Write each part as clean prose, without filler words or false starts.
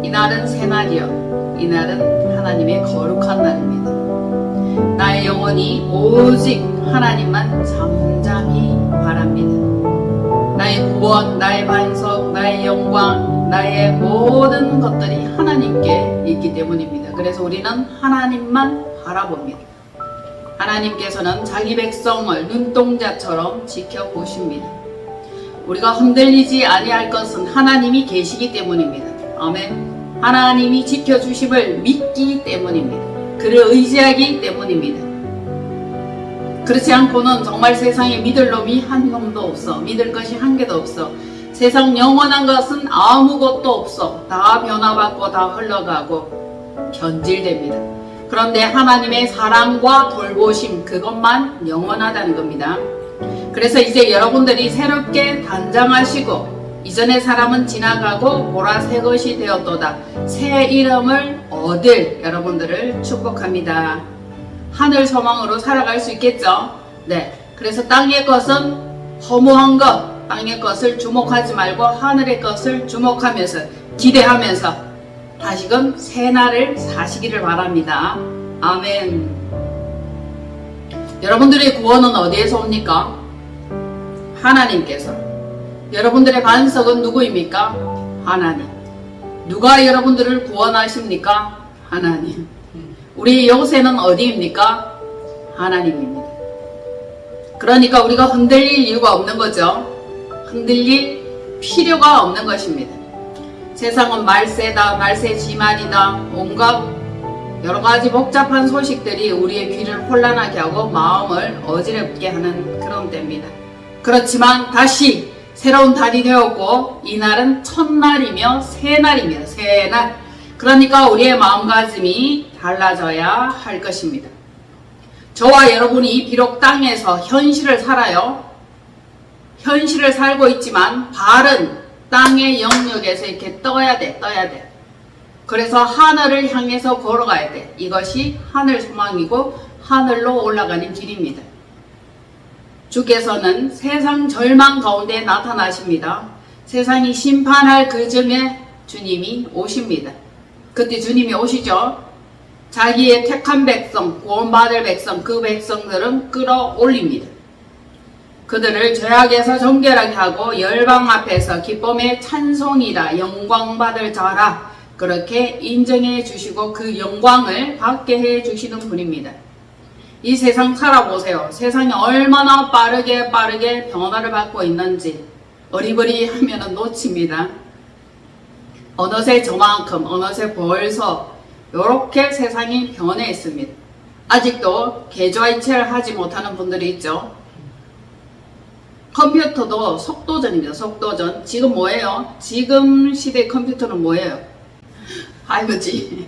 이날은 새날이요 이날은 하나님의 거룩한 날입니다. 나의 영혼이 오직 하나님만 잠잠히 바랍니다. 나의 구원, 나의 반석, 나의 영광, 나의 모든 것들이 하나님께 있기 때문입니다. 그래서 우리는 하나님만 바라봅니다. 하나님께서는 자기 백성을 눈동자처럼 지켜보십니다. 우리가 흔들리지 아니할 것은 하나님이 계시기 때문입니다. 아멘. 하나님이 지켜주심을 믿기 때문입니다. 그를 의지하기 때문입니다. 그렇지 않고는 정말 세상에 믿을 놈이 한 놈도 없어. 믿을 것이 한 개도 없어. 세상 영원한 것은 아무것도 없어. 다 변화받고 다 흘러가고 변질됩니다. 그런데 하나님의 사랑과 돌보심, 그것만 영원하다는 겁니다. 그래서 이제 여러분들이 새롭게 단장하시고 이전의 사람은 지나가고 보라 새 것이 되었도다. 새 이름을 얻을 여러분들을 축복합니다. 하늘 소망으로 살아갈 수 있겠죠? 네. 그래서 땅의 것은 허무한 것, 땅의 것을 주목하지 말고 하늘의 것을 주목하면서 기대하면서 다시금 새 날을 사시기를 바랍니다. 아멘. 여러분들의 구원은 어디에서 옵니까? 하나님께서. 여러분들의 반석은 누구입니까? 하나님. 누가 여러분들을 구원하십니까? 하나님. 우리 요새는 어디입니까? 하나님입니다. 그러니까 우리가 흔들릴 이유가 없는 거죠. 흔들릴 필요가 없는 것입니다. 세상은 말세다, 말세 지만이다, 온갖 여러가지 복잡한 소식들이 우리의 귀를 혼란하게 하고 마음을 어지럽게 하는 그런 때입니다. 그렇지만 다시 새로운 달이 되었고 이날은 첫날이며 새날이며 새날. 그러니까 우리의 마음가짐이 달라져야 할 것입니다. 저와 여러분이 비록 땅에서 현실을 살아요. 현실을 살고 있지만 발은 땅의 영역에서 이렇게 떠야 돼. 그래서 하늘을 향해서 걸어가야 돼. 이것이 하늘 소망이고 하늘로 올라가는 길입니다. 주께서는 세상 절망 가운데 나타나십니다. 세상이 심판할 그 즈음에 주님이 오십니다. 그때 주님이 오시죠. 자기의 택한 백성, 구원받을 백성, 그 백성들은 끌어올립니다. 그들을 죄악에서 정결하게 하고 열방 앞에서 기쁨의 찬송이라 영광받을 자라 그렇게 인정해 주시고 그 영광을 받게 해 주시는 분입니다. 이 세상 살아보세요. 세상이 얼마나 빠르게 변화를 받고 있는지 어리버리하면 놓칩니다. 어느새 저만큼 어느새 벌써 이렇게 세상이 변해 있습니다. 아직도 계좌이체를 하지 못하는 분들이 있죠. 컴퓨터도 속도전입니다. 속도전. 지금 뭐예요? 지금 시대 컴퓨터는 뭐예요? 5G.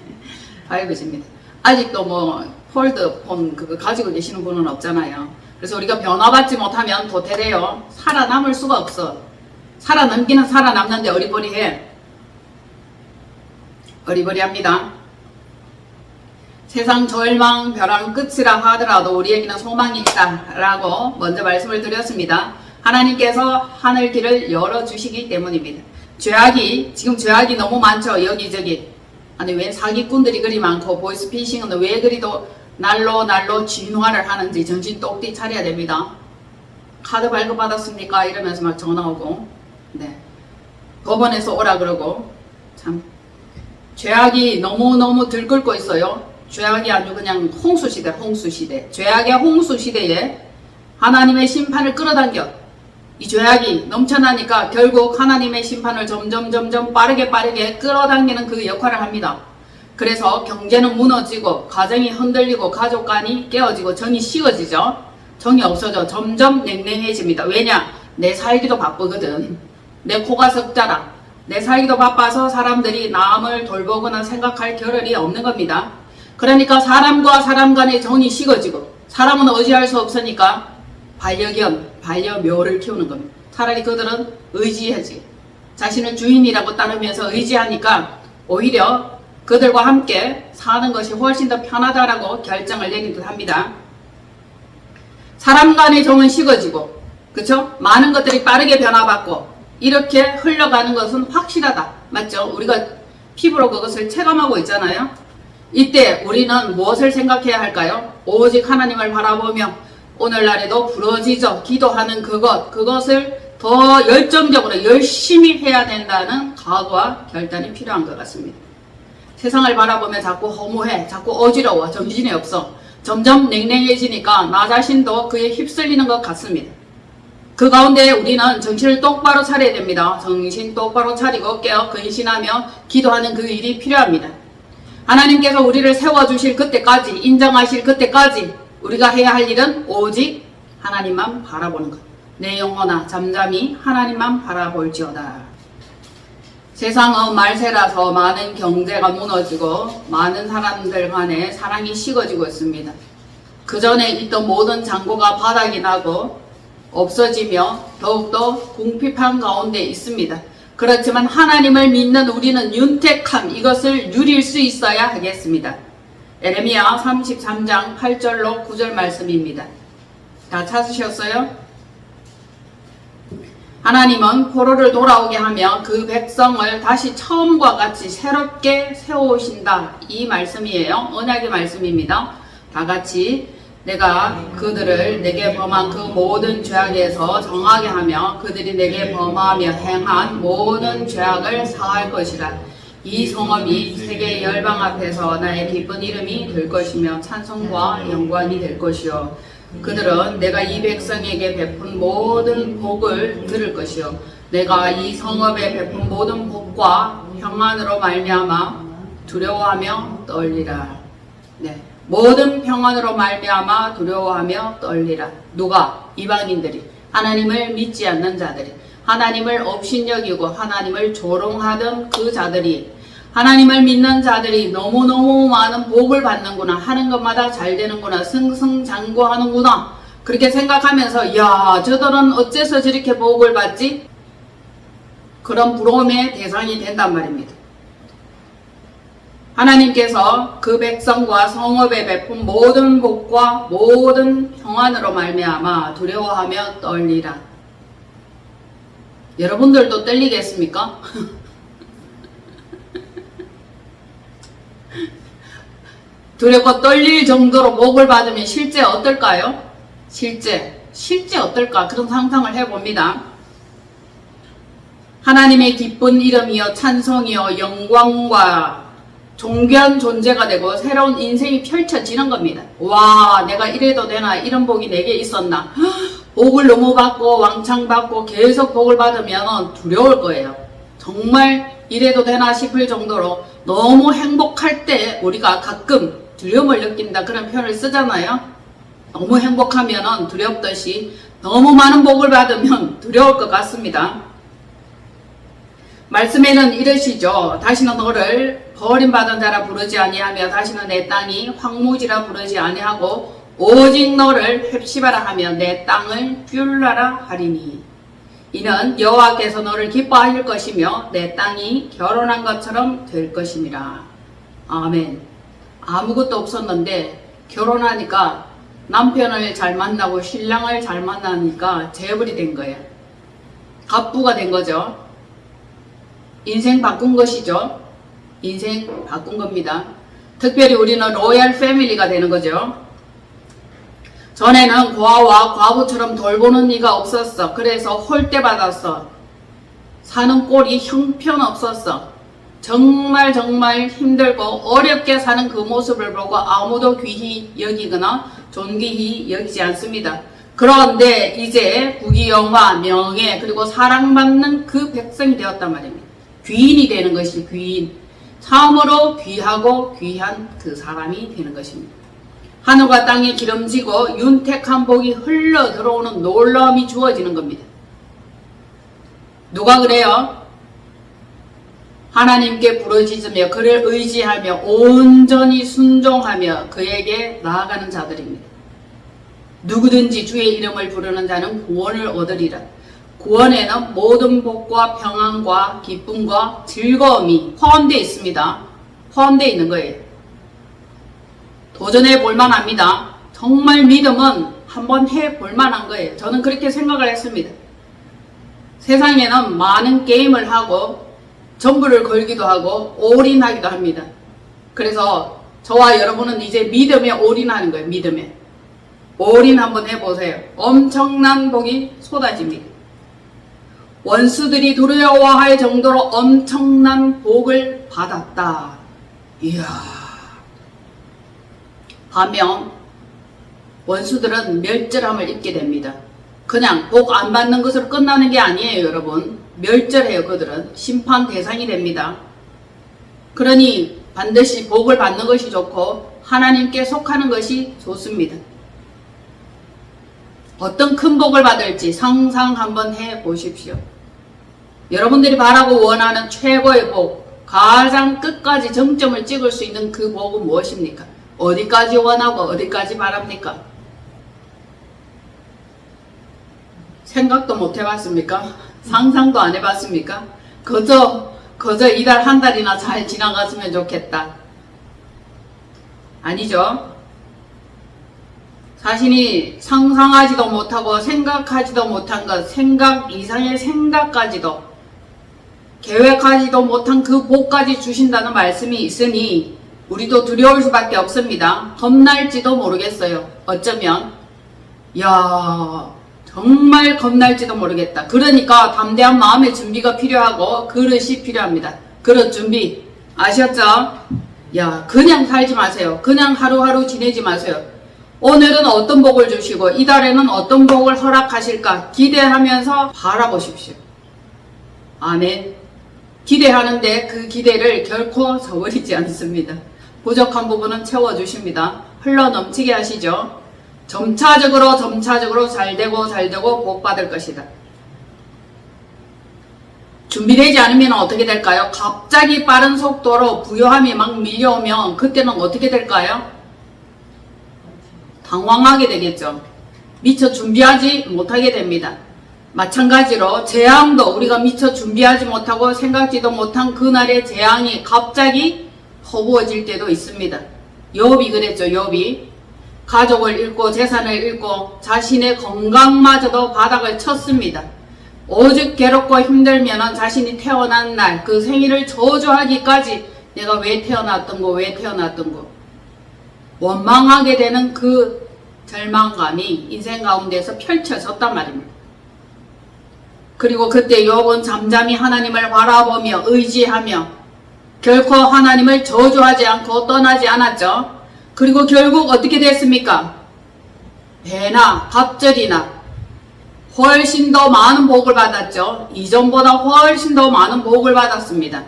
5G입니다. 아직도 뭐 폴드폰 그거 가지고 계시는 분은 없잖아요. 그래서 우리가 변화받지 못하면 도태돼요. 살아남을 수가 없어. 살아남기는 살아남는데 어리버리해. 어리버리합니다. 세상 절망 벼랑 끝이라 하더라도 우리에게는 소망이 있다라고 먼저 말씀을 드렸습니다. 하나님께서 하늘 길을 열어주시기 때문입니다. 지금 죄악이 너무 많죠. 여기저기. 아니 왜 사기꾼들이 그리 많고 보이스피싱은 왜 그리도 날로 진화를 하는지 정신 똑띠 차려야 됩니다. 카드 발급 받았습니까? 이러면서 막 전화 오고 네. 법원에서 오라 그러고 참 죄악이 너무너무 들끓고 있어요. 죄악이 아주 그냥 홍수시대. 죄악의 홍수시대에 하나님의 심판을 끌어당겨 이 죄악이 넘쳐나니까 결국 하나님의 심판을 점점 빠르게 끌어당기는 그 역할을 합니다. 그래서 경제는 무너지고 가정이 흔들리고 가족 간이 깨어지고 정이 식어지죠. 정이 없어져 점점 냉랭해집니다. 왜냐? 내 살기도 바쁘거든. 내 코가 석자라. 내 살기도 바빠서 사람들이 남을 돌보거나 생각할 겨를이 없는 겁니다. 그러니까 사람과 사람 간의 정이 식어지고 사람은 의지할 수 없으니까 반려묘를 키우는 겁니다. 차라리 그들은 의지하지. 자신을 주인이라고 따르면서 의지하니까 오히려 그들과 함께 사는 것이 훨씬 더 편하다라고 결정을 내린 듯 합니다. 사람 간의 정은 식어지고 그쵸? 많은 것들이 빠르게 변화받고 이렇게 흘러가는 것은 확실하다. 맞죠? 우리가 피부로 그것을 체감하고 있잖아요. 이때 우리는 무엇을 생각해야 할까요? 오직 하나님을 바라보며 오늘날에도 부러지죠. 기도하는 그것을 더 열정적으로 열심히 해야 된다는 각오와 결단이 필요한 것 같습니다. 세상을 바라보며 자꾸 허무해, 자꾸 어지러워, 정신이 없어. 점점 냉랭해지니까 나 자신도 그에 휩쓸리는 것 같습니다. 그 가운데 우리는 정신을 똑바로 차려야 됩니다. 정신 똑바로 차리고 깨어 근신하며 기도하는 그 일이 필요합니다. 하나님께서 우리를 세워주실 그때까지, 인정하실 그때까지 우리가 해야 할 일은 오직 하나님만 바라보는 것. 내 영혼아 잠잠히 하나님만 바라볼지어다. 세상은 말세라서 많은 경제가 무너지고 많은 사람들 간에 사랑이 식어지고 있습니다. 그 전에 있던 모든 잔고가 바닥이 나고 없어지며 더욱더 궁핍한 가운데 있습니다. 그렇지만 하나님을 믿는 우리는 윤택함, 이것을 누릴 수 있어야 하겠습니다. 에레미야 33장 8절로 9절 말씀입니다. 다 찾으셨어요? 하나님은 포로를 돌아오게 하며 그 백성을 다시 처음과 같이 새롭게 세우신다. 이 말씀이에요. 언약의 말씀입니다. 다 같이 내가 그들을 내게 범한 그 모든 죄악에서 정하게 하며 그들이 내게 범하며 행한 모든 죄악을 사할 것이라. 이 성읍이 세계 열방 앞에서 나의 기쁜 이름이 될 것이며 찬송과 영광이 될 것이요. 그들은 내가 이 백성에게 베푼 모든 복을 들을 것이요. 내가 이 성읍에 베푼 모든 복과 평안으로 말미암아 두려워하며 떨리라. 네. 모든 평안으로 말미암아 두려워하며 떨리라. 누가? 이방인들이, 하나님을 믿지 않는 자들이, 하나님을 업신여기고 하나님을 조롱하던 그 자들이, 하나님을 믿는 자들이 너무너무 많은 복을 받는구나, 하는 것마다 잘 되는구나, 승승장구하는구나, 그렇게 생각하면서 야, 저들은 어째서 저렇게 복을 받지? 그런 부러움의 대상이 된단 말입니다. 하나님께서 그 백성과 성읍에 베푼 모든 복과 모든 평안으로 말미암아 두려워하며 떨리라. 여러분들도 떨리겠습니까? 두렵고 떨릴 정도로 복을 받으면 실제 어떨까요? 실제 어떨까? 그런 상상을 해봅니다. 하나님의 기쁜 이름이여 찬송이여 영광과 존귀한 존재가 되고 새로운 인생이 펼쳐지는 겁니다. 와, 내가 이래도 되나? 이런 복이 내게 있었나? 복을 너무 받고 왕창 받고 계속 복을 받으면 두려울 거예요. 정말 이래도 되나 싶을 정도로 너무 행복할 때 우리가 가끔 두려움을 느낀다, 그런 표현을 쓰잖아요. 너무 행복하면 두렵듯이 너무 많은 복을 받으면 두려울 것 같습니다. 말씀에는 이러시죠. 다시는 너를 버림받은 자라 부르지 아니하며 다시는 내 땅이 황무지라 부르지 아니하고 오직 너를 헵시바라 하며 내 땅을 뷸라라 하리니 이는 여호와께서 너를 기뻐하실 것이며 내 땅이 결혼한 것처럼 될 것임이라. 아멘. 아무것도 없었는데 결혼하니까 남편을 잘 만나고 신랑을 잘 만나니까 재벌이 된 거예요. 갑부가 된 거죠. 인생 바꾼 것이죠. 인생 바꾼 겁니다. 특별히 우리는 로얄 패밀리가 되는 거죠. 전에는 고아와 과부처럼 돌보는 이가 없었어. 그래서 홀대받았어. 사는 꼴이 형편없었어. 정말 힘들고 어렵게 사는 그 모습을 보고 아무도 귀히 여기거나 존귀히 여기지 않습니다. 그런데 이제 부귀영화, 명예, 그리고 사랑받는 그 백성이 되었단 말입니다. 귀인이 되는 것이 귀인. 참으로 귀하고 귀한 그 사람이 되는 것입니다. 하늘과 땅이 기름지고 윤택한 복이 흘러 들어오는 놀라움이 주어지는 겁니다. 누가 그래요? 하나님께 부르짖으며 그를 의지하며 온전히 순종하며 그에게 나아가는 자들입니다. 누구든지 주의 이름을 부르는 자는 구원을 얻으리라. 구원에는 모든 복과 평안과 기쁨과 즐거움이 포함되어 있습니다. 포함되어 있는 거예요. 도전해 볼 만합니다. 정말 믿음은 한번 해 볼 만한 거예요. 저는 그렇게 생각을 했습니다. 세상에는 많은 게임을 하고 전부를 걸기도 하고 올인하기도 합니다. 그래서 저와 여러분은 이제 믿음에 올인하는 거예요. 믿음에 올인 한번 해보세요. 엄청난 복이 쏟아집니다. 원수들이 두려워할 정도로 엄청난 복을 받았다. 이야. 반면 원수들은 멸절함을 입게 됩니다. 그냥 복 안 받는 것으로 끝나는 게 아니에요, 여러분. 멸절해요. 그들은 심판 대상이 됩니다. 그러니 반드시 복을 받는 것이 좋고 하나님께 속하는 것이 좋습니다. 어떤 큰 복을 받을지 상상 한번 해보십시오. 여러분들이 바라고 원하는 최고의 복, 가장 끝까지 정점을 찍을 수 있는 그 복은 무엇입니까? 어디까지 원하고 어디까지 바랍니까? 생각도 못 해봤습니까? 상상도 안 해봤습니까? 그저 이달 한 달이나 잘 지나갔으면 좋겠다. 아니죠. 자신이 상상하지도 못하고 생각하지도 못한 것, 생각 이상의 생각까지도 계획하지도 못한 그 복까지 주신다는 말씀이 있으니 우리도 두려울 수밖에 없습니다. 겁날지도 모르겠어요. 어쩌면 정말 겁날지도 모르겠다. 그러니까 담대한 마음의 준비가 필요하고 그릇이 필요합니다. 그릇 준비 아셨죠? 그냥 살지 마세요. 그냥 하루하루 지내지 마세요. 오늘은 어떤 복을 주시고 이달에는 어떤 복을 허락하실까 기대하면서 바라보십시오. 아멘. 기대하는데 그 기대를 결코 저버리지 않습니다. 부족한 부분은 채워주십니다. 흘러넘치게 하시죠. 점차적으로 잘되고 복 받을 것이다. 준비되지 않으면 어떻게 될까요? 갑자기 빠른 속도로 부요함이 막 밀려오면 그때는 어떻게 될까요? 당황하게 되겠죠. 미처 준비하지 못하게 됩니다. 마찬가지로 재앙도 우리가 미처 준비하지 못하고 생각지도 못한 그날의 재앙이 갑자기 허구어질 때도 있습니다. 욥이 그랬죠. 욥이 가족을 잃고 재산을 잃고 자신의 건강마저도 바닥을 쳤습니다. 오죽 괴롭고 힘들면 자신이 태어난 날 그 생일을 저주하기까지 내가 왜 태어났던 거 원망하게 되는 그 절망감이 인생 가운데서 펼쳐졌단 말입니다. 그리고 그때 욥은 잠잠히 하나님을 바라보며 의지하며 결코 하나님을 저주하지 않고 떠나지 않았죠. 그리고 결국 어떻게 됐습니까? 배나 갑절이나 훨씬 더 많은 복을 받았죠. 이전보다 훨씬 더 많은 복을 받았습니다.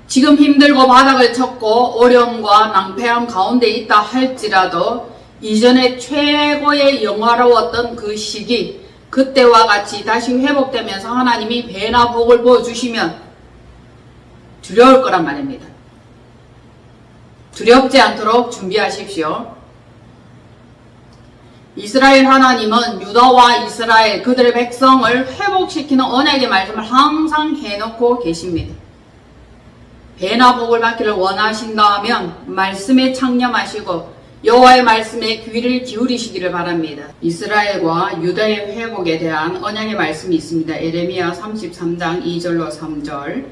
지금 힘들고 바닥을 쳤고 어려움과 낭패함 가운데 있다 할지라도 이전에 최고의 영화로웠던 그 시기, 그때와 같이 다시 회복되면서 하나님이 배나 복을 부어주시면 두려울 거란 말입니다. 두렵지 않도록 준비하십시오. 이스라엘 하나님은 유다와 이스라엘 그들의 백성을 회복시키는 언약의 말씀을 항상 해놓고 계십니다. 배나 복을 받기를 원하신다면 말씀에 창념하시고 여호와의 말씀에 귀를 기울이시기를 바랍니다. 이스라엘과 유다의 회복에 대한 언약의 말씀이 있습니다. 에레미야 33장 2절로 3절.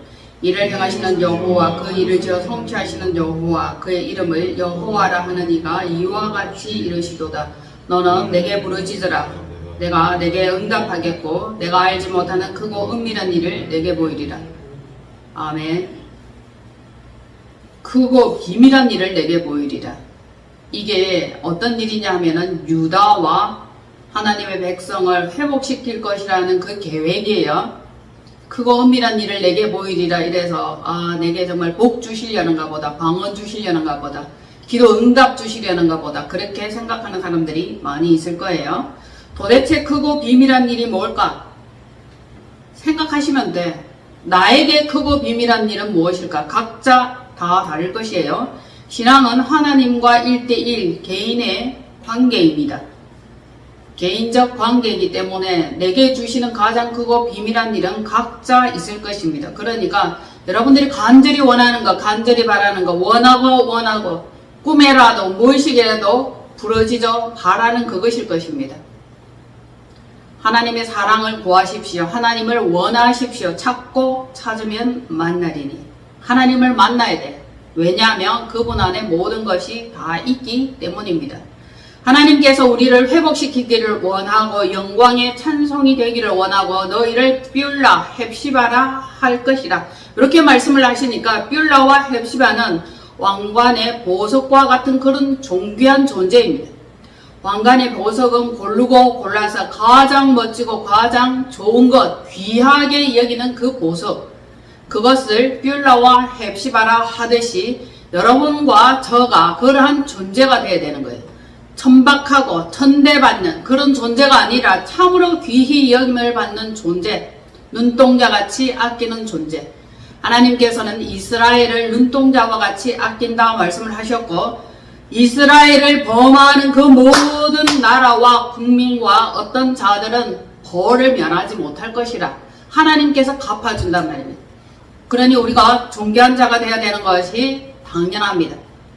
이를 행하시는 여호와 그 일을 지어 성취하시는 여호와 그의 이름을 여호와라 하는 이가 이와 같이 이르시도다. 너는 내게 부르짖으라. 내가 내게 응답하겠고 내가 알지 못하는 크고 은밀한 일을 내게 보이리라. 아멘. 크고 비밀한 일을 내게 보이리라. 이게 어떤 일이냐 하면은 유다와 하나님의 백성을 회복시킬 것이라는 그 계획이에요. 크고 은밀한 일을 내게 보이리라. 이래서 내게 정말 복 주시려는가 보다, 방언 주시려는가 보다, 기도 응답 주시려는가 보다 그렇게 생각하는 사람들이 많이 있을 거예요. 도대체 크고 비밀한 일이 뭘까? 생각하시면 돼. 나에게 크고 비밀한 일은 무엇일까? 각자 다 다를 것이에요. 신앙은 하나님과 1대1 개인의 관계입니다. 개인적 관계이기 때문에 내게 주시는 가장 크고 비밀한 일은 각자 있을 것입니다. 그러니까 여러분들이 간절히 원하는 거, 간절히 바라는 거, 원하고 꿈에라도 무의식이라도 부러지죠 바라는 그것일 것입니다. 하나님의 사랑을 구하십시오. 하나님을 원하십시오. 찾고 찾으면 만나리니. 하나님을 만나야 돼. 왜냐하면 그분 안에 모든 것이 다 있기 때문입니다. 하나님께서 우리를 회복시키기를 원하고 영광의 찬송이 되기를 원하고 너희를 뷸라 헵시바라 할 것이라. 이렇게 말씀을 하시니까 뷸라와 헵시바는 왕관의 보석과 같은 그런 존귀한 존재입니다. 왕관의 보석은 고르고 골라서 가장 멋지고 가장 좋은 것, 귀하게 여기는 그 보석, 그것을 뷸라와 헵시바라 하듯이 여러분과 저가 그러한 존재가 되어야 되는 거예요. 천박하고 천대받는 그런 존재가 아니라 참으로 귀히 여김을 받는 존재, 눈동자같이 아끼는 존재. 하나님께서는 이스라엘을 눈동자와 같이 아낀다 말씀을 하셨고, 이스라엘을 범하는 그 모든 나라와 국민과 어떤 자들은 벌을 면하지 못할 것이라 하나님께서 갚아준단 말입니다. 그러니 우리가 존귀한 자가 되어야 되는 것이 당연합니다.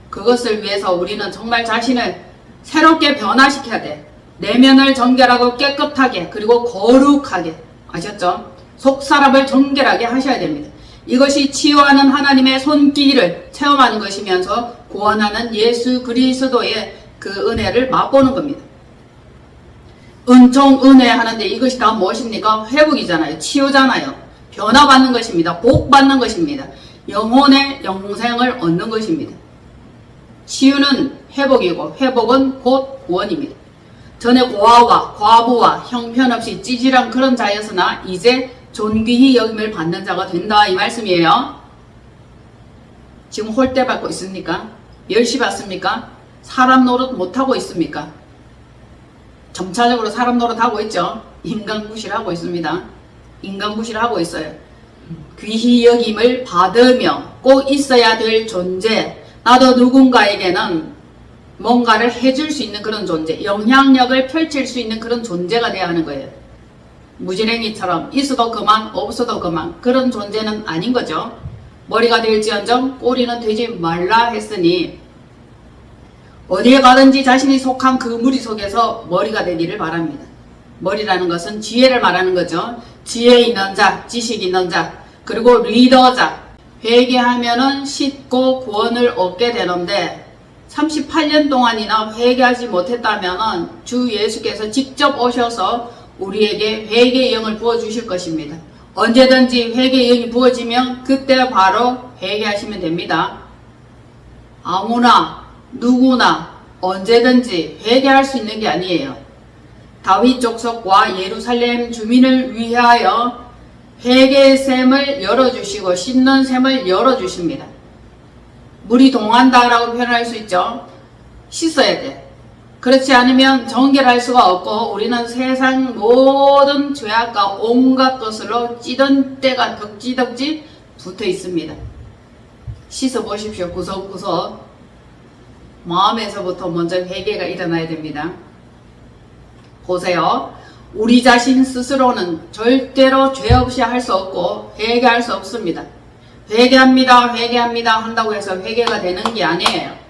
그것을 위해서 우리는 정말 자신을 새롭게 변화시켜야 돼. 내면을 정결하고 깨끗하게 그리고 거룩하게, 아셨죠? 속사람을 정결하게 하셔야 됩니다. 이것이 치유하는 하나님의 손길을 체험하는 것이면서 구원하는 예수 그리스도의 그 은혜를 맛보는 겁니다. 은총 은혜 하는데 이것이 다 무엇입니까? 회복이잖아요. 치유잖아요. 변화받는 것입니다. 복받는 것입니다. 영혼의 영생을 얻는 것입니다. 치유는 회복이고 회복은 곧 구원입니다. 전에 고아와 과부와 형편없이 찌질한 그런 자였으나 이제 존귀히 여김을 받는 자가 된다 이 말씀이에요. 지금 홀대 받고 있습니까? 멸시 받습니까? 사람 노릇 못하고 있습니까? 점차적으로 사람 노릇하고 있죠. 인간구실하고 있습니다. 인간구실하고 있어요. 귀히 여김을 받으며 꼭 있어야 될 존재, 나도 누군가에게는 뭔가를 해줄 수 있는 그런 존재, 영향력을 펼칠 수 있는 그런 존재가 되어야 하는 거예요. 무지랭이처럼 있어도 그만 없어도 그만 그런 존재는 아닌 거죠. 머리가 될지언정 꼬리는 되지 말라 했으니 어디에 가든지 자신이 속한 그 무리 속에서 머리가 되기를 바랍니다. 머리라는 것은 지혜를 말하는 거죠. 지혜 있는 자, 지식 있는 자, 그리고 리더자. 회개하면은 쉽고 구원을 얻게 되는데 38년 동안이나 회개하지 못했다면은 주 예수께서 직접 오셔서 우리에게 회개의 영을 부어주실 것입니다. 언제든지 회개의 영이 부어지면 그때 바로 회개하시면 됩니다. 아무나 누구나 언제든지 회개할 수 있는 게 아니에요. 다윗 족속과 예루살렘 주민을 위하여 회개의 샘을 열어주시고 씻는 샘을 열어주십니다. 물이 동한다라고 표현할 수 있죠. 씻어야 돼. 그렇지 않으면 정결할 수가 없고 우리는 세상 모든 죄악과 온갖 것으로 찌든 때가 덕지덕지 붙어 있습니다. 씻어 보십시오. 구석구석. 마음에서부터 먼저 회개가 일어나야 됩니다. 보세요. 우리 자신 스스로는 절대로 죄 없이 할 수 없고 회개할 수 없습니다. 회개합니다. 회개합니다. 한다고 해서 회개가 되는 게 아니에요.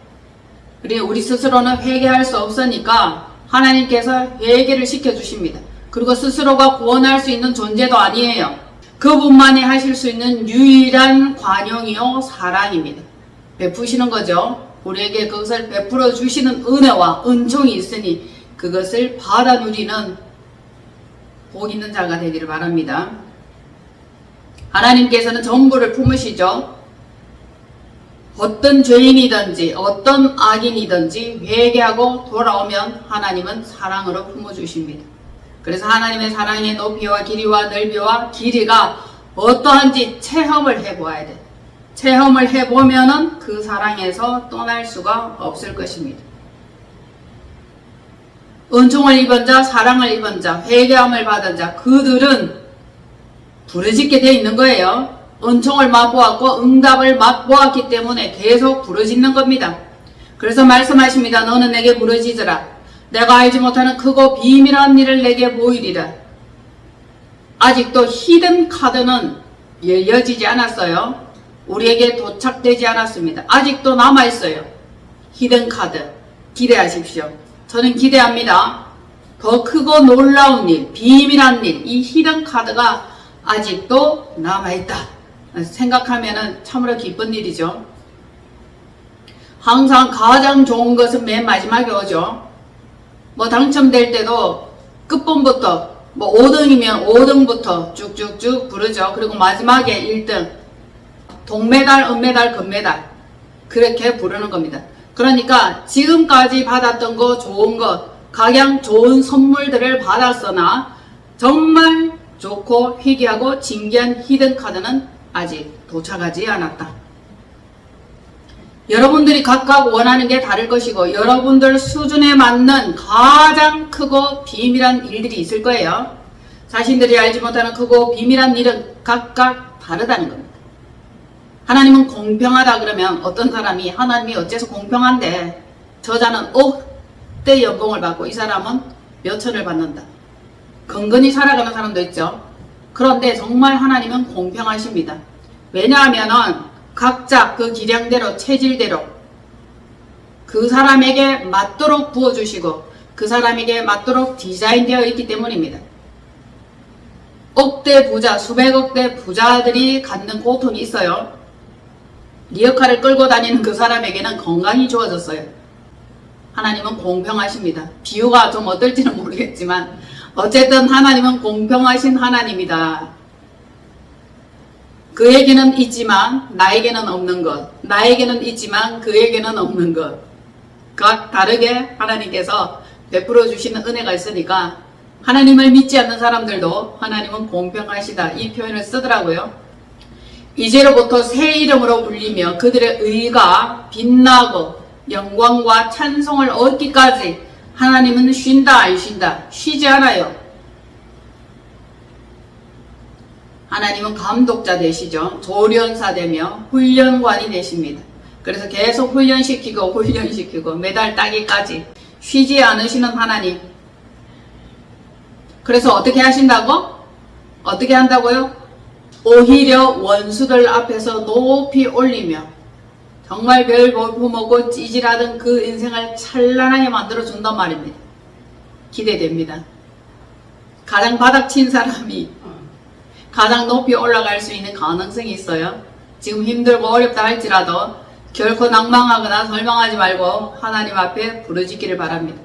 그리고 우리 스스로는 회개할 수 없으니까 하나님께서 회개를 시켜주십니다. 그리고 스스로가 구원할 수 있는 존재도 아니에요. 그분만이 하실 수 있는 유일한 관용이요 사랑입니다. 베푸시는 거죠. 우리에게 그것을 베풀어 주시는 은혜와 은총이 있으니 그것을 받아 누리는 복 있는 자가 되기를 바랍니다. 하나님께서는 전부를 품으시죠. 어떤 죄인이든지 어떤 악인이든지 회개하고 돌아오면 하나님은 사랑으로 품어주십니다. 그래서 하나님의 사랑의 높이와 길이와 넓이와 길이가 어떠한지 체험을 해보아야 돼. 체험을 해보면은 그 사랑에서 떠날 수가 없을 것입니다. 은총을 입은 자, 사랑을 입은 자, 회개함을 받은 자, 그들은 부르짖게 되어 있는 거예요. 은총을 맛보았고 응답을 맛보았기 때문에 계속 부르짖는 겁니다. 그래서 말씀하십니다. 너는 내게 부르짖으라. 내가 알지 못하는 크고 비밀한 일을 내게 보이리라. 아직도 히든 카드는 열려지지 않았어요. 우리에게 도착되지 않았습니다. 아직도 남아있어요. 히든 카드. 기대하십시오. 저는 기대합니다. 더 크고 놀라운 일, 비밀한 일, 이 히든 카드가 아직도 남아있다 생각하면 참으로 기쁜 일이죠. 항상 가장 좋은 것은 맨 마지막에 오죠. 뭐 당첨될 때도 끝번부터 뭐 5등이면 5등부터 쭉쭉쭉 부르죠. 그리고 마지막에 1등, 동메달, 은메달, 금메달 그렇게 부르는 겁니다. 그러니까 지금까지 받았던 거 좋은 것, 가장 좋은 선물들을 받았으나 정말 좋고 희귀하고 진귀한 히든카드는 아직 도착하지 않았다. 여러분들이 각각 원하는 게 다를 것이고 여러분들 수준에 맞는 가장 크고 비밀한 일들이 있을 거예요. 자신들이 알지 못하는 크고 비밀한 일은 각각 다르다는 겁니다. 하나님은 공평하다 그러면 어떤 사람이 하나님이 어째서 공평한데 저자는 억대 연봉을 받고 이 사람은 몇천을 받는다. 건건히 살아가는 사람도 있죠. 그런데 정말 하나님은 공평하십니다. 왜냐하면은 각자 그 기량대로 체질대로 그 사람에게 맞도록 부어주시고 그 사람에게 맞도록 디자인되어 있기 때문입니다. 억대 부자, 수백억대 부자들이 갖는 고통이 있어요. 리어카를 끌고 다니는 그 사람에게는 건강이 좋아졌어요. 하나님은 공평하십니다. 비유가 좀 어떨지는 모르겠지만 어쨌든 하나님은 공평하신 하나님이다. 그에게는 있지만 나에게는 없는 것, 나에게는 있지만 그에게는 없는 것, 각 다르게 하나님께서 베풀어 주시는 은혜가 있으니까 하나님을 믿지 않는 사람들도 하나님은 공평하시다 이 표현을 쓰더라고요. 이제로부터 새 이름으로 불리며 그들의 의가 빛나고 영광과 찬송을 얻기까지 하나님은 쉰다 안 쉰다, 쉬지 않아요. 하나님은 감독자 되시죠. 조련사 되며 훈련관이 되십니다. 그래서 계속 훈련시키고 메달 따기까지 쉬지 않으시는 하나님. 그래서 어떻게 하신다고? 어떻게 한다고요? 오히려 원수들 앞에서 높이 올리며 정말 별 볼품없고 찌질하던 그 인생을 찬란하게 만들어준단 말입니다. 기대됩니다. 가장 바닥친 사람이 가장 높이 올라갈 수 있는 가능성이 있어요. 지금 힘들고 어렵다 할지라도 결코 낭망하거나 절망하지 말고 하나님 앞에 부르짖기를 바랍니다.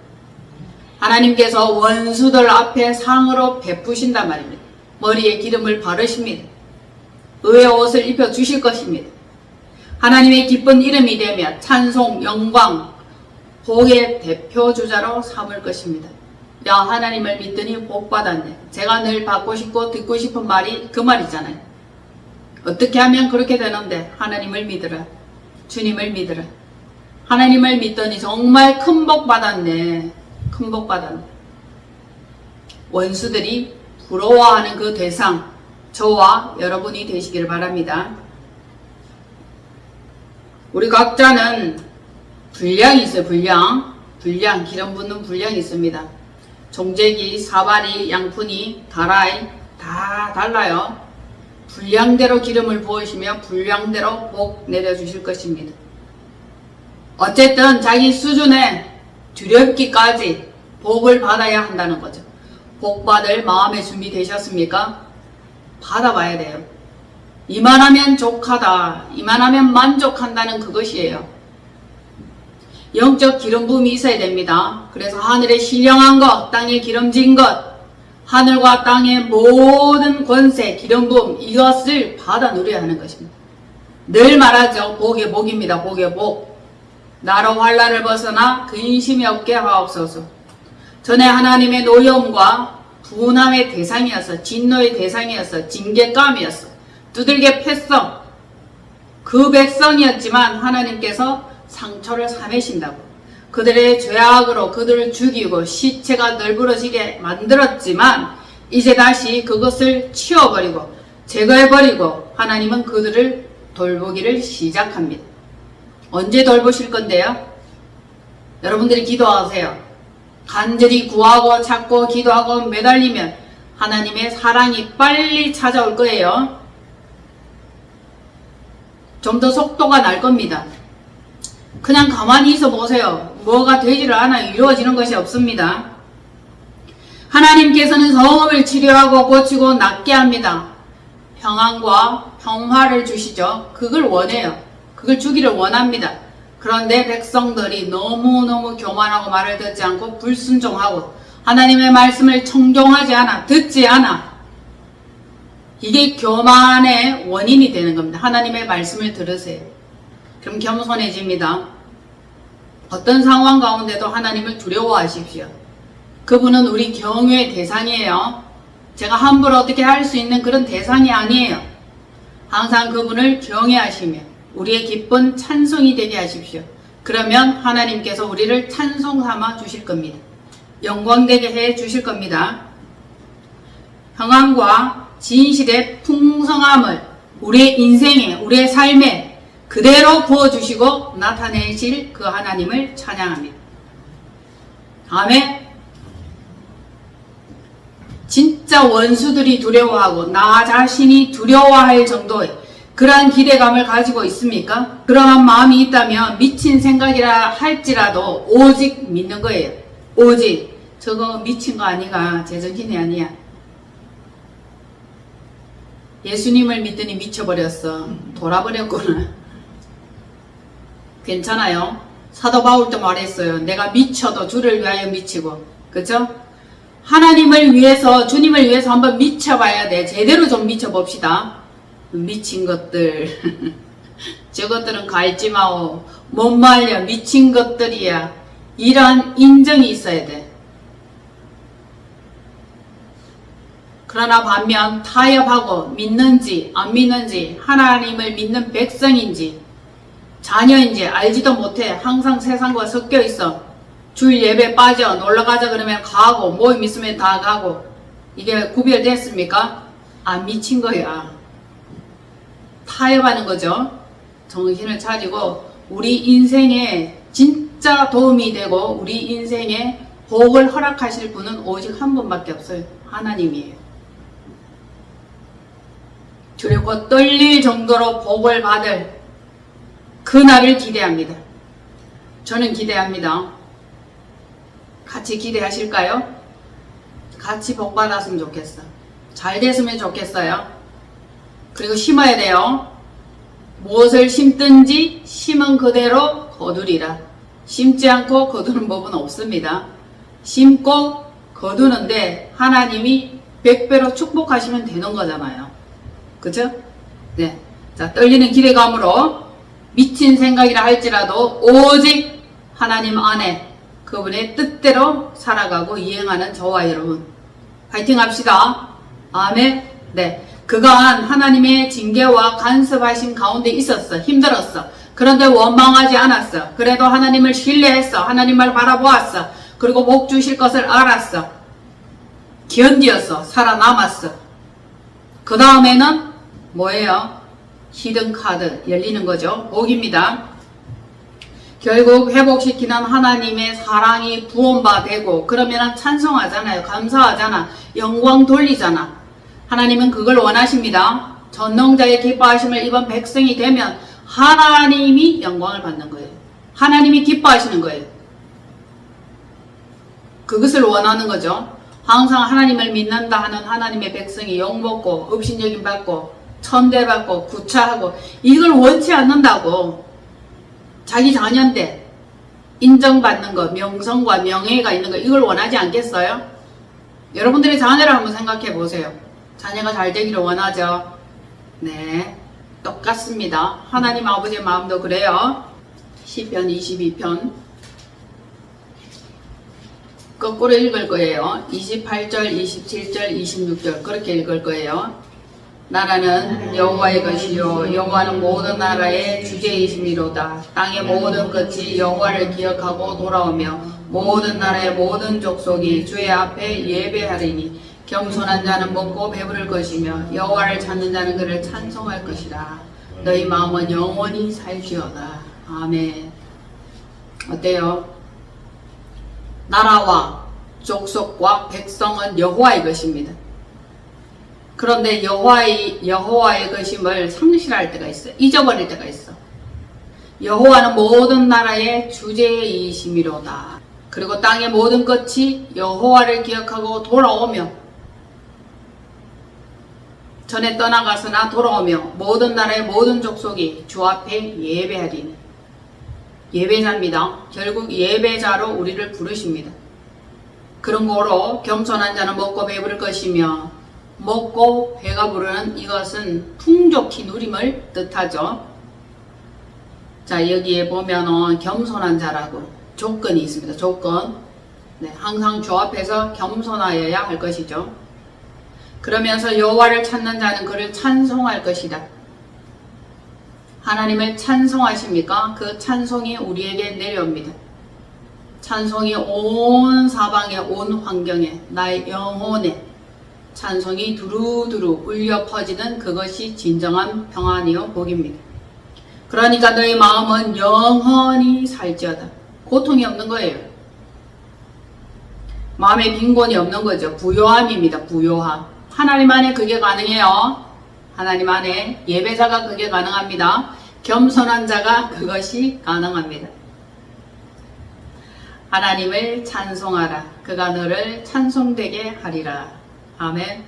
하나님께서 원수들 앞에 상으로 베푸신단 말입니다. 머리에 기름을 바르십니다. 의의 옷을 입혀주실 것입니다. 하나님의 기쁜 이름이 되며 찬송, 영광, 복의 대표주자로 삼을 것입니다. 야 하나님을 믿더니 복받았네. 제가 늘 받고 싶고 듣고 싶은 말이 그 말이잖아요. 어떻게 하면 그렇게 되는데 하나님을 믿으라. 주님을 믿으라. 하나님을 믿더니 정말 큰 복 받았네. 큰 복 받았네. 원수들이 부러워하는 그 대상 저와 여러분이 되시기를 바랍니다. 우리 각자는 분량이 있어요. 분량 기름 붓는 분량이 있습니다. 종재기, 사발이, 양푼이, 다라이 다 달라요. 분량대로 기름을 부으시며 분량대로 복 내려주실 것입니다. 어쨌든 자기 수준에 두렵기까지 복을 받아야 한다는 거죠. 복 받을 마음의 준비 되셨습니까? 받아봐야 돼요. 이만하면 족하다, 이만하면 만족한다는 그것이에요. 영적 기름 부음이 있어야 됩니다. 그래서 하늘에 신령한 것, 땅에 기름진 것, 하늘과 땅의 모든 권세, 기름 부음 이것을 받아 누려야 하는 것입니다. 늘 말하죠. 복의 복입니다. 복의 복. 나로 환난을 벗어나 근심이 없게 하옵소서. 전에 하나님의 노여움과 분함의 대상이었어. 진노의 대상이었어. 징계감이었어. 두들겨 팼어. 그 백성이었지만 하나님께서 상처를 사매신다고. 그들의 죄악으로 그들을 죽이고 시체가 널브러지게 만들었지만 이제 다시 그것을 치워버리고 제거해버리고 하나님은 그들을 돌보기를 시작합니다. 언제 돌보실 건데요? 여러분들이 기도하세요. 간절히 구하고 찾고 기도하고 매달리면 하나님의 사랑이 빨리 찾아올 거예요. 좀 더 속도가 날 겁니다. 그냥 가만히 있어 보세요. 뭐가 되지를 않아요. 이루어지는 것이 없습니다. 하나님께서는 성읍을 치료하고 고치고 낫게 합니다. 평안과 평화를 주시죠. 그걸 원해요. 그걸 주기를 원합니다. 그런데 백성들이 너무너무 교만하고 말을 듣지 않고 불순종하고 하나님의 말씀을 청종하지 않아, 듣지 않아. 이게 교만의 원인이 되는 겁니다. 하나님의 말씀을 들으세요. 그럼 겸손해집니다. 어떤 상황 가운데도 하나님을 두려워하십시오. 그분은 우리 경외의 대상이에요. 제가 함부로 어떻게 할 수 있는 그런 대상이 아니에요. 항상 그분을 경외하시며 우리의 기쁜 찬송이 되게 하십시오. 그러면 하나님께서 우리를 찬송 삼아 주실 겁니다. 영광되게 해 주실 겁니다. 평안과 진실의 풍성함을 우리의 인생에, 우리의 삶에 그대로 부어주시고 나타내실 그 하나님을 찬양합니다. 아멘. 진짜 원수들이 두려워하고 나 자신이 두려워할 정도의 그러한 기대감을 가지고 있습니까? 그러한 마음이 있다면 미친 생각이라 할지라도 오직 믿는 거예요. 오직. 저거 미친 거 아니가, 제정신이 아니야. 예수님을 믿더니 미쳐버렸어. 돌아버렸구나. 괜찮아요. 사도 바울도 말했어요. 내가 미쳐도 주를 위하여 미치고. 그죠? 하나님을 위해서, 주님을 위해서 한번 미쳐봐야 돼. 제대로 좀 미쳐봅시다. 미친 것들. 저것들은 갈지 마오. 못 말려. 미친 것들이야. 이러한 인정이 있어야 돼. 그러나 반면 타협하고 믿는지 안 믿는지, 하나님을 믿는 백성인지 자녀인지 알지도 못해. 항상 세상과 섞여 있어. 주일 예배 빠져 놀러가자 그러면 가고, 모임 있으면 다 가고. 이게 구별됐습니까? 안 미친 거야. 타협하는 거죠. 정신을 차리고 우리 인생에 진짜 도움이 되고 우리 인생에 복을 허락하실 분은 오직 한 분밖에 없어요. 하나님이에요. 두렵고 떨릴 정도로 복을 받을 그날을 기대합니다. 저는 기대합니다. 같이 기대하실까요? 같이 복 받았으면 좋겠어. 잘 됐으면 좋겠어요. 그리고 심어야 돼요. 무엇을 심든지 심은 그대로 거두리라. 심지 않고 거두는 법은 없습니다. 심고 거두는데 하나님이 100배로 축복하시면 되는 거잖아요. 그죠? 네. 자, 떨리는 기대감으로 미친 생각이라 할지라도 오직 하나님 안에 그분의 뜻대로 살아가고 이행하는 저와 여러분 파이팅 합시다. 아멘. 네. 그간 하나님의 징계와 간섭하심 가운데 있었어. 힘들었어. 그런데 원망하지 않았어. 그래도 하나님을 신뢰했어. 하나님을 바라보았어. 그리고 복 주실 것을 알았어. 견디었어. 살아남았어. 그 다음에는 뭐예요? 히든 카드 열리는 거죠. 복입니다. 결국 회복시키는 하나님의 사랑이 부원바 되고, 그러면 찬송하잖아요. 감사하잖아. 영광 돌리잖아. 하나님은 그걸 원하십니다. 전능자의 기뻐하심을 입은 백성이 되면 하나님이 영광을 받는 거예요. 하나님이 기뻐하시는 거예요. 그것을 원하는 거죠. 항상 하나님을 믿는다 하는 하나님의 백성이 욕먹고 업신여김 받고 천대받고 구차하고 이걸 원치 않는다고. 자기 자녀인데 인정받는 거, 명성과 명예가 있는 거, 이걸 원하지 않겠어요? 여러분들의 자녀를 한번 생각해 보세요. 자녀가 잘 되기를 원하죠? 네, 똑같습니다. 하나님 아버지의 마음도 그래요. 시편 22편 거꾸로 읽을 거예요. 28절, 27절, 26절 그렇게 읽을 거예요. 나라는 여호와의 것이요 여호와는 모든 나라의 주제이심이로다. 땅의 모든 끝이 여호와를 기억하고 돌아오며 모든 나라의 모든 족속이 주의 앞에 예배하리니 겸손한 자는 먹고 배부를 것이며 여호와를 찾는 자는 그를 찬송할 것이라. 너희 마음은 영원히 살지어다. 아멘. 어때요? 나라와 족속과 백성은 여호와의 것입니다. 그런데 여호와의 것임을 상실할 때가 있어요. 잊어버릴 때가 있어. 여호와는 모든 나라의 주제이심이로다. 그리고 땅의 모든 끝이 여호와를 기억하고 돌아오며 전에 떠나가서나 돌아오며 모든 나라의 모든 족속이 주 앞에 예배하리니. 예배자입니다. 결국 예배자로 우리를 부르십니다. 그런 거로 겸손한 자는 먹고 배부를 것이며 먹고 배가 부르는 이것은 풍족히 누림을 뜻하죠. 자, 여기에 보면은 겸손한 자라고 조건이 있습니다. 조건. 네, 항상 주 앞에서 겸손하여야 할 것이죠. 그러면서 여호와를 찾는 자는 그를 찬송할 것이다. 하나님을 찬송하십니까? 그 찬송이 우리에게 내려옵니다. 찬송이 온 사방에 온 환경에 나의 영혼에 찬송이 두루두루 울려 퍼지는 그것이 진정한 평안이요 복입니다. 그러니까 너희 마음은 영원히 살지어다. 고통이 없는 거예요. 마음에 빈곤이 없는 거죠. 부요함입니다. 부요함. 하나님 안에 그게 가능해요. 하나님 안에 예배자가 그게 가능합니다. 겸손한 자가 그것이 가능합니다. 하나님을 찬송하라. 그가 너를 찬송되게 하리라. 아멘.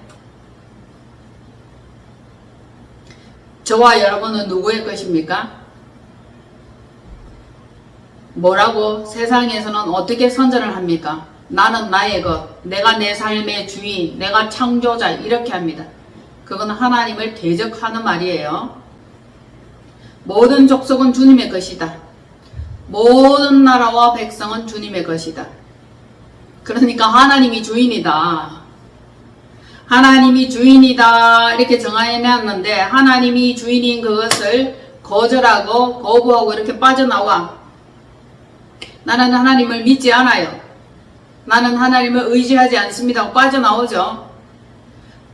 저와 여러분은 누구의 것입니까? 뭐라고 세상에서는 어떻게 선전을 합니까? 나는 나의 것, 내가 내 삶의 주인, 내가 창조자 이렇게 합니다. 그건 하나님을 대적하는 말이에요. 모든 족속은 주님의 것이다. 모든 나라와 백성은 주님의 것이다. 그러니까 하나님이 주인이다. 하나님이 주인이다 이렇게 정해놨는데 하나님이 주인인 그것을 거절하고 거부하고 이렇게 빠져나와. 나는 하나님을 믿지 않아요. 나는 하나님을 의지하지 않습니다. 빠져나오죠.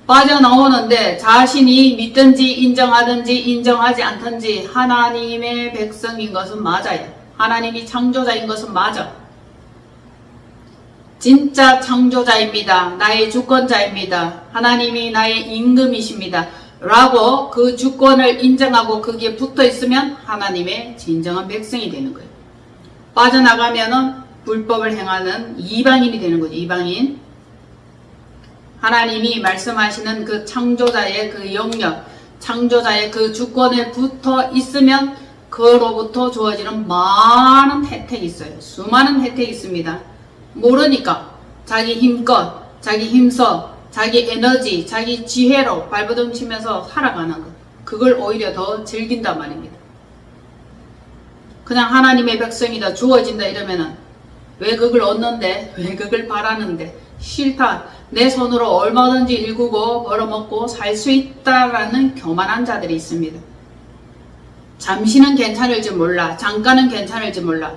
빠져나오는데 자신이 믿든지 인정하든지 인정하지 않든지 하나님의 백성인 것은 맞아요. 하나님이 창조자인 것은 맞아. 진짜 창조자입니다. 나의 주권자입니다. 하나님이 나의 임금이십니다. 라고 그 주권을 인정하고 거기에 붙어 있으면 하나님의 진정한 백성이 되는 거예요. 빠져나가면은 불법을 행하는 이방인이 되는 거죠. 이방인. 하나님이 말씀하시는 그 창조자의 그 영역, 창조자의 그 주권에 붙어 있으면 그로부터 주어지는 많은 혜택이 있어요. 수많은 혜택이 있습니다. 모르니까 자기 힘껏, 자기 힘써, 자기 에너지, 자기 지혜로 발버둥 치면서 살아가는 것. 그걸 오히려 더 즐긴단 말입니다. 그냥 하나님의 백성이다, 주어진다 이러면은 왜 그걸 얻는데, 왜 그걸 바라는데, 싫다. 내 손으로 얼마든지 일구고 벌어먹고 살 수 있다라는 교만한 자들이 있습니다. 잠시는 괜찮을지 몰라. 잠깐은 괜찮을지 몰라.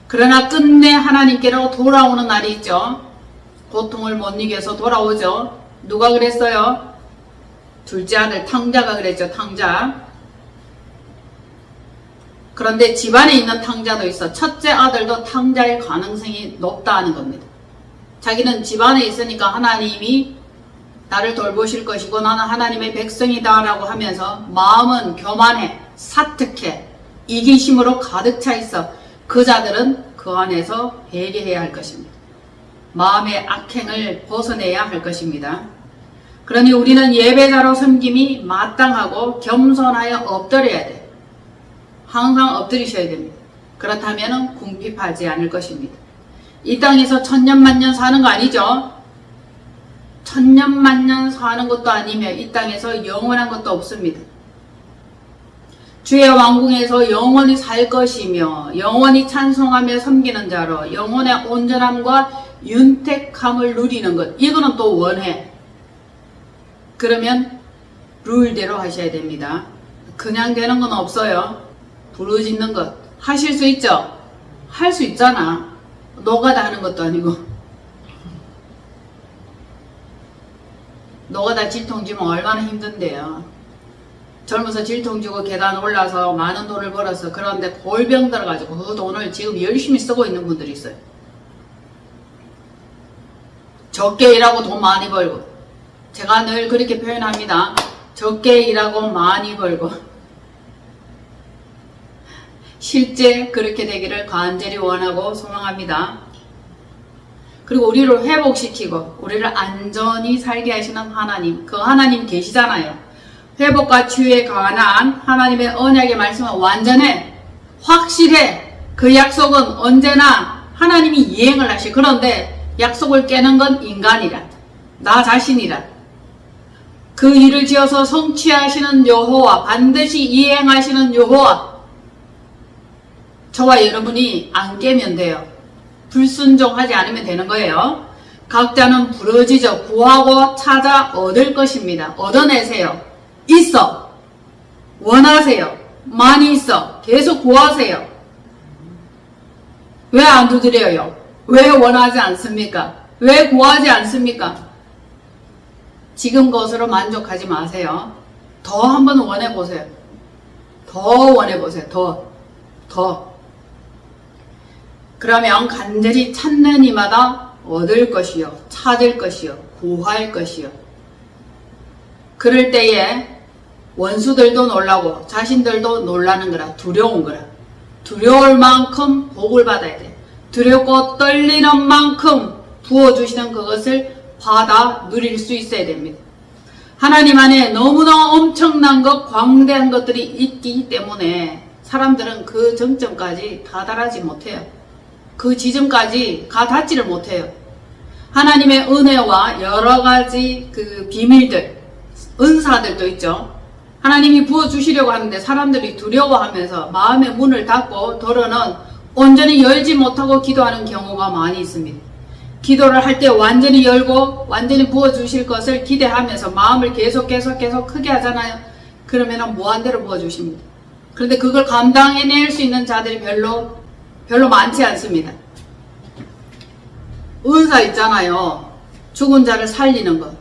그러나 끝내 하나님께로 돌아오는 날이 있죠. 고통을 못 이겨서 돌아오죠. 누가 그랬어요? 둘째 아들 탕자가 그랬죠. 탕자. 그런데 집안에 있는 탕자도 있어. 첫째 아들도 탕자일 가능성이 높다는 겁니다. 자기는 집안에 있으니까 하나님이 나를 돌보실 것이고 나는 하나님의 백성이다 라고 하면서 마음은 교만해, 사특해, 이기심으로 가득 차 있어. 그 자들은 그 안에서 회개해야 할 것입니다. 마음의 악행을 벗어내야 할 것입니다. 그러니 우리는 예배자로 섬김이 마땅하고 겸손하여 엎드려야 돼. 항상 엎드리셔야 됩니다. 그렇다면 궁핍하지 않을 것입니다. 이 땅에서 천년만년 사는 거 아니죠? 천년만년 사는 것도 아니며 이 땅에서 영원한 것도 없습니다. 주의 왕궁에서 영원히 살 것이며 영원히 찬송하며 섬기는 자로 영혼의 온전함과 윤택함을 누리는 것. 이거는 또 원해. 그러면 룰대로 하셔야 됩니다. 그냥 되는 건 없어요. 부르짖는 것 하실 수 있죠? 할 수 있잖아. 노가다 하는 것도 아니고. 노가다 질통지면 얼마나 힘든데요. 젊어서 질통지고 계단 올라서 많은 돈을 벌었어. 그런데 골병 들어가지고 그 돈을 지금 열심히 쓰고 있는 분들이 있어요. 적게 일하고 돈 많이 벌고. 제가 늘 그렇게 표현합니다. 적게 일하고 많이 벌고. 실제 그렇게 되기를 간절히 원하고 소망합니다. 그리고 우리를 회복시키고 우리를 안전히 살게 하시는 하나님, 그 하나님 계시잖아요. 회복과 치유에 관한 하나님의 언약의 말씀은 완전해, 확실해. 그 약속은 언제나 하나님이 이행을 하시. 그런데 약속을 깨는 건 인간이라, 나 자신이라. 그 일을 지어서 성취하시는 여호와, 반드시 이행하시는 여호와, 저와 여러분이 안 깨면 돼요. 불순종하지 않으면 되는 거예요. 각자는 부르짖어 구하고 찾아 얻을 것입니다. 얻어내세요. 있어. 원하세요. 많이 있어. 계속 구하세요. 왜 안 두드려요? 왜 원하지 않습니까? 왜 구하지 않습니까? 지금 것으로 만족하지 마세요. 더 한번 원해보세요. 더 원해보세요. 더. 그러면 간절히 찾는 이마다 얻을 것이요, 찾을 것이요, 구할 것이요. 그럴 때에 원수들도 놀라고 자신들도 놀라는 거라, 두려운 거라. 두려울 만큼 복을 받아야 돼. 두렵고 떨리는 만큼 부어주시는 그것을 받아 누릴 수 있어야 됩니다. 하나님 안에 너무나 엄청난 것, 광대한 것들이 있기 때문에 사람들은 그 정점까지 다다르지 못해요. 그 지점까지 닿지를 못해요. 하나님의 은혜와 여러 가지 그 비밀들, 은사들도 있죠. 하나님이 부어주시려고 하는데 사람들이 두려워하면서 마음의 문을 닫고 도로는 온전히 열지 못하고 기도하는 경우가 많이 있습니다. 기도를 할 때 완전히 열고 완전히 부어주실 것을 기대하면서 마음을 계속 크게 하잖아요. 그러면 무한대로 부어주십니다. 그런데 그걸 감당해낼 수 있는 자들이 별로 많지 않습니다. 은사 있잖아요. 죽은 자를 살리는 것.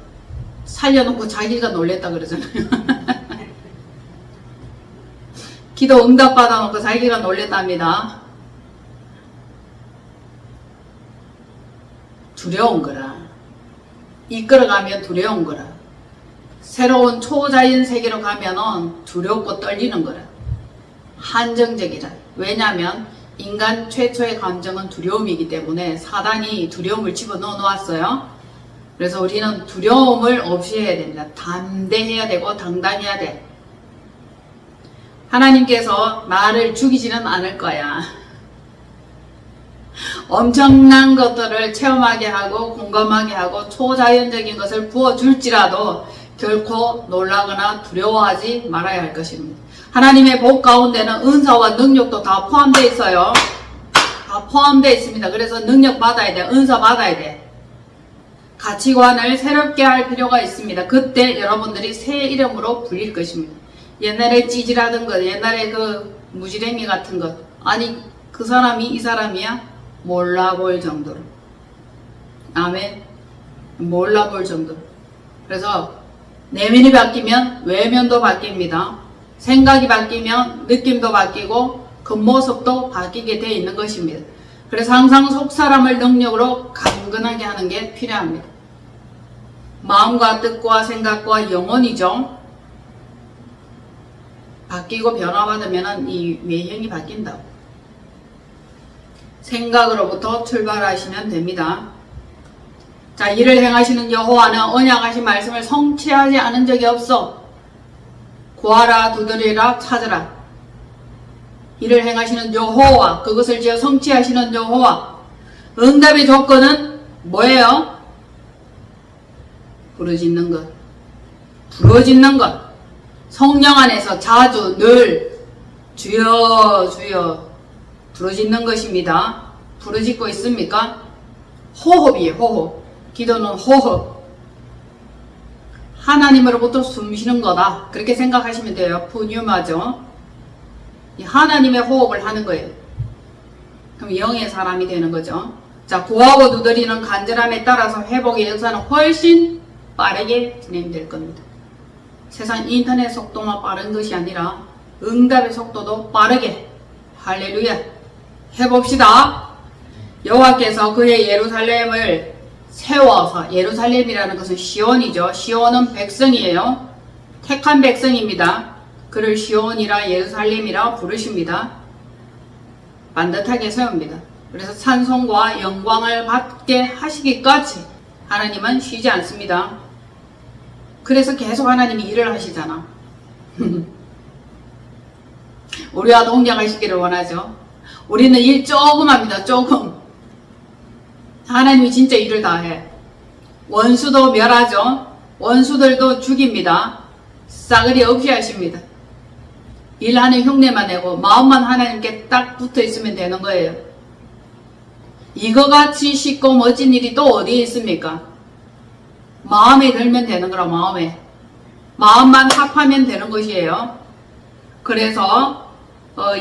살려놓고 자기가 놀랬다 그러잖아요. 기도 응답 받아놓고 자기가 놀랬답니다. 두려운 거라. 이끌어가면 두려운 거라. 새로운 초자연 세계로 가면은 두렵고 떨리는 거라. 한정적이라. 왜냐하면 인간 최초의 감정은 두려움이기 때문에 사단이 두려움을 집어넣어 놓았어요. 그래서 우리는 두려움을 없이 해야 됩니다. 담대해야 되고 당당해야 돼. 하나님께서 나를 죽이지는 않을 거야. 엄청난 것들을 체험하게 하고 공감하게 하고 초자연적인 것을 부어줄지라도 결코 놀라거나 두려워하지 말아야 할 것입니다. 하나님의 복 가운데는 은사와 능력도 다 포함되어 있어요. 다 포함되어 있습니다. 그래서 능력 받아야 돼. 은사 받아야 돼. 가치관을 새롭게 할 필요가 있습니다. 그때 여러분들이 새 이름으로 불릴 것입니다. 옛날에 찌질하던 것, 옛날에 그 무지랭이 같은 것, 아니 그 사람이 이 사람이야? 몰라볼 정도로. 아멘. 몰라볼 정도로. 그래서 내면이 바뀌면 외면도 바뀝니다. 생각이 바뀌면 느낌도 바뀌고 겉모습도 바뀌게 되어 있는 것입니다. 그래서 항상 속사람을 능력으로 강건하게 하는 게 필요합니다. 마음과 뜻과 생각과 영혼이죠. 바뀌고 변화받으면 이 외형이 바뀐다고. 생각으로부터 출발하시면 됩니다. 자, 이를 행하시는 여호와는 언약하신 말씀을 성취하지 않은 적이 없어. 구하라, 두드리라, 찾으라. 이를 행하시는 여호와, 그것을 지어 성취하시는 여호와. 응답의 조건은 뭐예요? 부르짖는 것. 부르짖는 것. 성령 안에서 자주 늘 주여 주여 부르짖는 것입니다. 부르짖고 있습니까? 호흡이에요. 호흡. 기도는 호흡. 하나님으로부터 숨쉬는 거다. 그렇게 생각하시면 돼요. 푸뉴마죠. 하나님의 호흡을 하는 거예요. 그럼 영의 사람이 되는 거죠. 자, 구하고 두드리는 간절함에 따라서 회복의 역사는 훨씬 빠르게 진행될 겁니다. 세상 인터넷 속도만 빠른 것이 아니라 응답의 속도도 빠르게. 할렐루야. 해봅시다. 여호와께서 그의 예루살렘을 세워서, 예루살렘이라는 것은 시온이죠. 시온은 백성이에요. 택한 백성입니다. 그를 시온이라 예루살렘이라 부르십니다. 반듯하게 세웁니다. 그래서 찬송과 영광을 받게 하시기까지 하나님은 쉬지 않습니다. 그래서 계속 하나님이 일을 하시잖아. 우리와 동행하시기를 원하죠. 우리는 일 조금 합니다. 조금. 하나님이 진짜 일을 다 해. 원수도 멸하죠. 원수들도 죽입니다. 싸그리 없이 하십니다. 일하는 흉내만 내고 마음만 하나님께 딱 붙어 있으면 되는 거예요. 이거같이 쉽고 멋진 일이 또 어디에 있습니까? 마음에 들면 되는 거라. 마음만 합하면 되는 것이에요. 그래서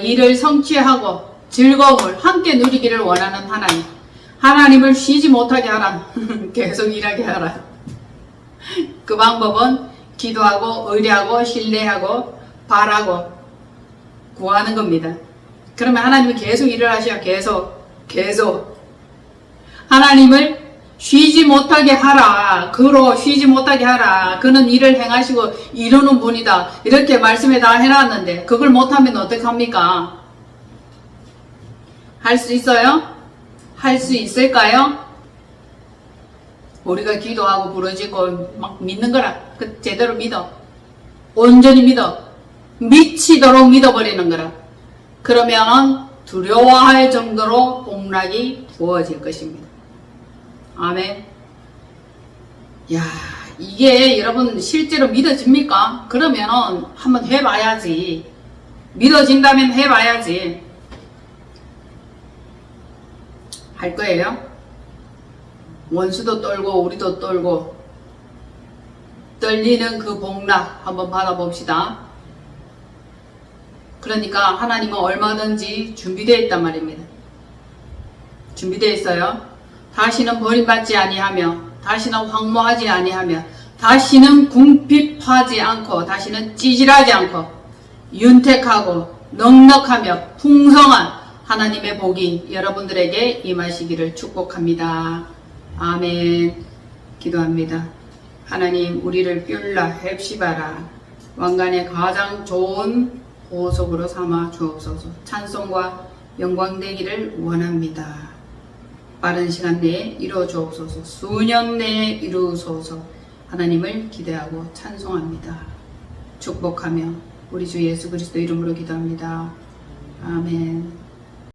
일을 성취하고 즐거움을 함께 누리기를 원하는 하나님. 하나님을 쉬지 못하게 하라. 계속 일하게 하라. 그 방법은 기도하고 의뢰하고 신뢰하고 바라고 구하는 겁니다. 그러면 하나님이 계속 일을 하셔야 계속 하나님을 쉬지 못하게 하라. 그로 쉬지 못하게 하라. 그는 일을 행하시고 이루는 분이다. 이렇게 말씀에 다 해놨는데 그걸 못하면 어떡합니까? 할 수 있어요? 할 수 있을까요? 우리가 기도하고 부르짖고 막 믿는 거라. 그 제대로 믿어. 온전히 믿어. 미치도록 믿어버리는 거라. 그러면은 두려워할 정도로 복락이 부어질 것입니다. 아멘. 야, 이게 여러분 실제로 믿어집니까? 그러면은 한번 해봐야지. 믿어진다면 해봐야지. 할 거예요. 원수도 떨고 우리도 떨고 떨리는 그 복락 한번 받아봅시다. 그러니까 하나님은 얼마든지 준비되어 있단 말입니다. 준비되어 있어요. 다시는 버림받지 아니하며 다시는 황무하지 아니하며 다시는 궁핍하지 않고 다시는 찌질하지 않고 윤택하고 넉넉하며 풍성한 하나님의 복이 여러분들에게 임하시기를 축복합니다. 아멘. 기도합니다. 하나님, 우리를 뷸라 헵시바라 왕관의 가장 좋은 보석으로 삼아 주옵소서. 찬송과 영광 되기를 원합니다. 빠른 시간 내에 이루어 주옵소서. 수년 내에 이루소서. 하나님을 기대하고 찬송합니다. 축복하며 우리 주 예수 그리스도 이름으로 기도합니다. 아멘.